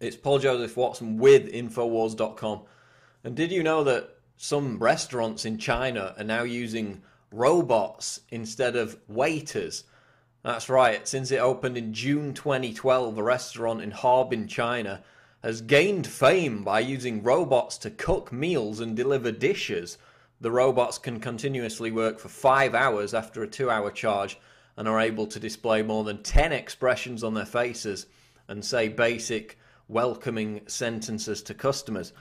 It's Paul Joseph Watson with Infowars.com. And did you know that some restaurants in China are now using robots instead of waiters? That's right, since it opened in June 2012, a restaurant in Harbin, China, has gained fame by using robots to cook meals and deliver dishes. The robots can continuously work for 5 hours after a 2-hour charge and are able to display more than 10 expressions on their faces and say basic, welcoming sentences to customers.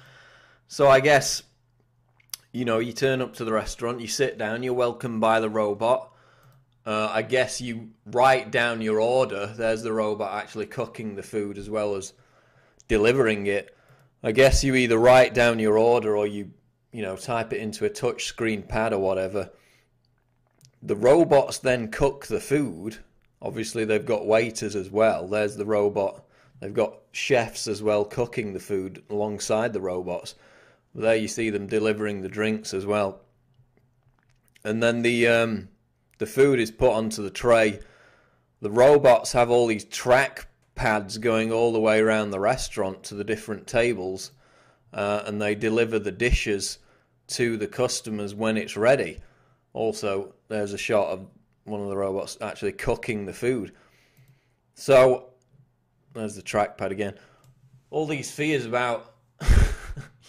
So I guess, you turn up to the restaurant, you sit down, you're welcomed by the robot. I guess you write down your order. There's the robot actually cooking the food as well as delivering it. I guess you either write down your order or you type it into a touch screen pad or whatever. The robots then cook the food. Obviously, they've got waiters as well. There's the robot. They've got chefs as well cooking the food alongside the robots. There you see them delivering the drinks as well. And then the food is put onto the tray. The robots have all these track pads going all the way around the restaurant to the different tables, and they deliver the dishes to the customers when it's ready. Also, there's a shot of one of the robots actually cooking the food. So, there's the trackpad again. All these fears about,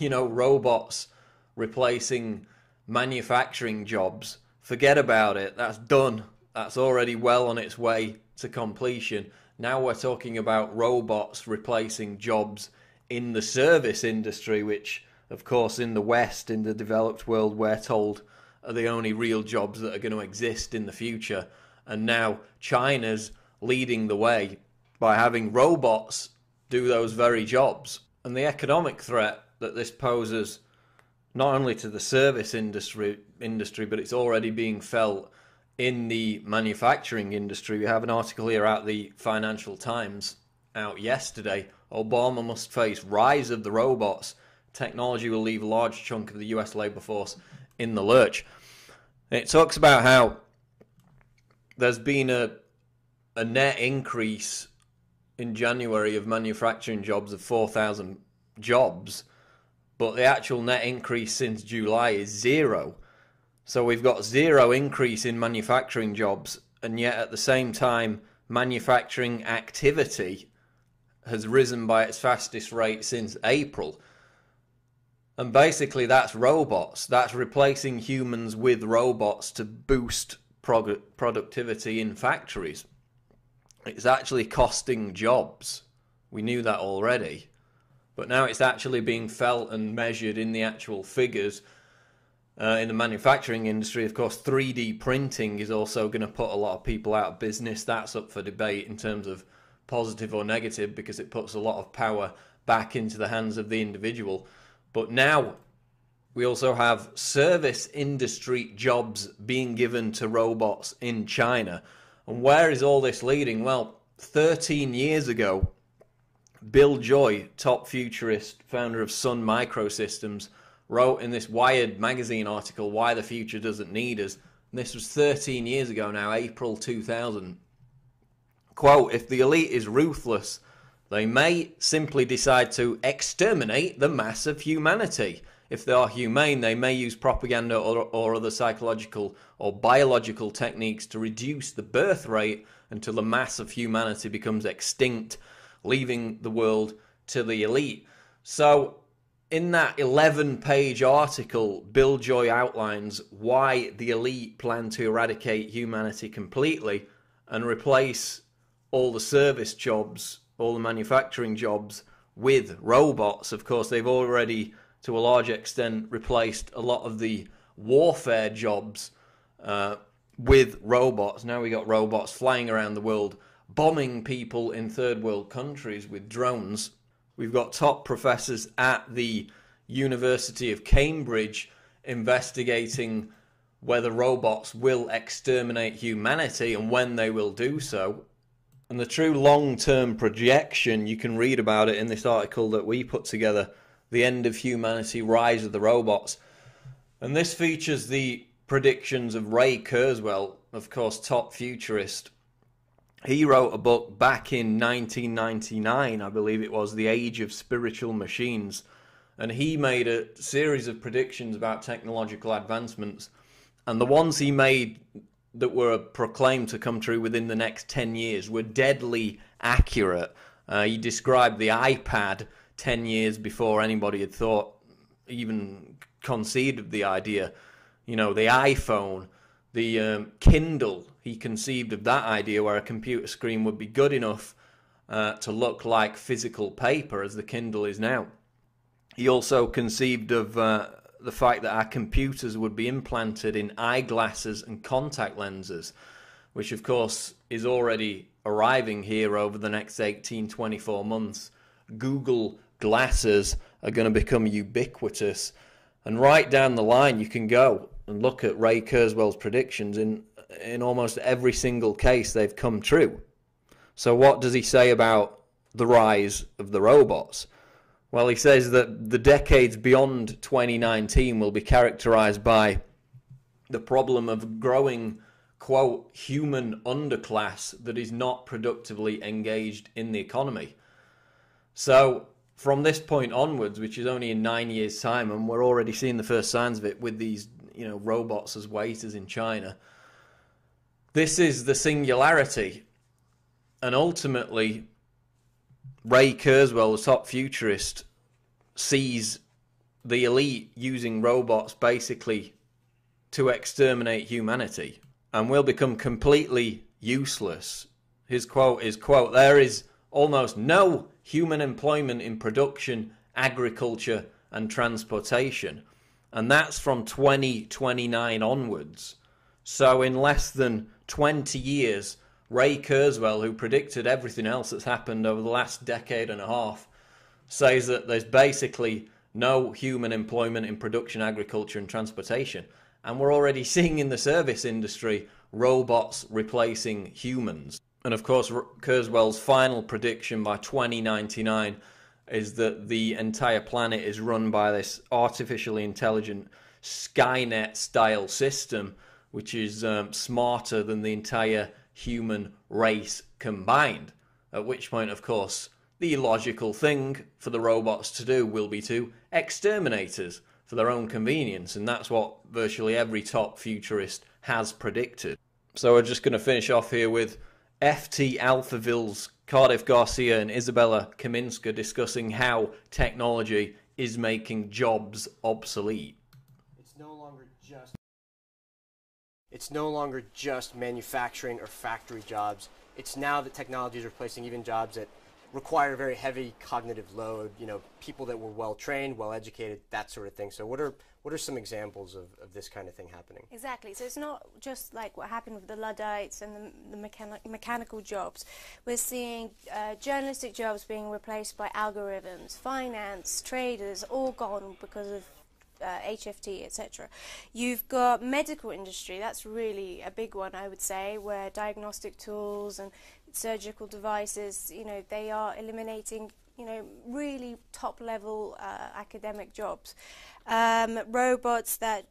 robots replacing manufacturing jobs. Forget about it. That's done. That's already well on its way to completion. Now we're talking about robots replacing jobs in the service industry, which, of course, in the West, in the developed world, we're told are the only real jobs that are going to exist in the future. And now China's leading the way by having robots do those very jobs. And the economic threat that this poses not only to the service industry, but it's already being felt in the manufacturing industry. We have an article here out the Financial Times out yesterday. Obama must face rise of the robots. Technology will leave a large chunk of the US labor force in the lurch. It talks about how there's been a net increase in January of manufacturing jobs of 4,000 jobs, but the actual net increase since July is zero. So we've got zero increase in manufacturing jobs, and yet at the same time, manufacturing activity has risen by its fastest rate since April. And basically that's robots. That's replacing humans with robots to boost productivity in factories. It's actually costing jobs. We knew that already. But now it's actually being felt and measured in the actual figures. In the manufacturing industry, of course, 3D printing is also going to put a lot of people out of business. That's up for debate in terms of positive or negative, because it puts a lot of power back into the hands of the individual. But now we also have service industry jobs being given to robots in China. And where is all this leading? Well, 13 years ago, Bill Joy, top futurist, founder of Sun Microsystems, wrote in this Wired magazine article, Why the Future Doesn't Need Us. And this was 13 years ago now, April 2000. Quote, if the elite is ruthless, they may simply decide to exterminate the mass of humanity. If they are humane, they may use propaganda or other psychological or biological techniques to reduce the birth rate until the mass of humanity becomes extinct, leaving the world to the elite. So, in that 11-page article, Bill Joy outlines why the elite plan to eradicate humanity completely and replace all the service jobs, all the manufacturing jobs with robots. Of course, they've already, to a large extent, replaced a lot of the warfare jobs with robots. Now we got robots flying around the world, bombing people in third world countries with drones. We've got top professors at the University of Cambridge investigating whether robots will exterminate humanity and when they will do so. And the true long-term projection, you can read about it in this article that we put together, The End of Humanity, Rise of the Robots. And this features the predictions of Ray Kurzweil, of course, top futurist, He wrote a book back in 1999, I believe it was, The Age of Spiritual Machines, and he made a series of predictions about technological advancements, and the ones he made that were proclaimed to come true within the next 10 years were deadly accurate. He described the iPad 10 years before anybody had thought, even conceived of the idea. You know, the iPhone, the Kindle, he conceived of that idea where a computer screen would be good enough to look like physical paper as the Kindle is now. He also conceived of the fact that our computers would be implanted in eyeglasses and contact lenses, which of course is already arriving here over the next 18-24 months. Google glasses are going to become ubiquitous, and right down the line you can go and look at Ray Kurzweil's predictions. In almost every single case they've come true. So what does he say about the rise of the robots? Well, he says that the decades beyond 2019 will be characterized by the problem of growing, quote, human underclass that is not productively engaged in the economy. So from this point onwards, which is only in 9 years' time, and we're already seeing the first signs of it with these, robots as waiters in China, this is the singularity. And ultimately, Ray Kurzweil, the top futurist, sees the elite using robots basically to exterminate humanity, and will become completely useless. His quote is, quote, "There is almost no human employment in production, agriculture and transportation." And that's from 2029 onwards. So in less than 20 years, Ray Kurzweil, who predicted everything else that's happened over the last decade and a half, says that there's basically no human employment in production, agriculture and transportation. And we're already seeing in the service industry robots replacing humans. And of course, Kurzweil's final prediction by 2099 is that the entire planet is run by this artificially intelligent Skynet-style system, which is smarter than the entire human race combined. At which point, of course, the logical thing for the robots to do will be to exterminate us for their own convenience, and that's what virtually every top futurist has predicted. So we're just going to finish off here with FT Alphaville's Cardiff Garcia and Isabella Kaminska discussing how technology is making jobs obsolete. It's no longer just manufacturing or factory jobs. It's now that technology is replacing even jobs that require a very heavy cognitive load, people that were well trained, well educated, that sort of thing. So what are some examples of this kind of thing happening? Exactly. So it's not just like what happened with the Luddites and the mechanical jobs. We're seeing journalistic jobs being replaced by algorithms, finance, traders, all gone because of HFT, etc. You've got medical industry. That's really a big one, I would say, where diagnostic tools and surgical devices, they are eliminating, really top-level academic jobs. Robots that,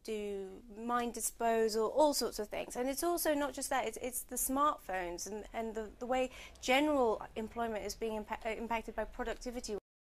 do mine disposal, all sorts of things. And it's also not just that, it's the smartphones and the way general employment is being impacted by productivity.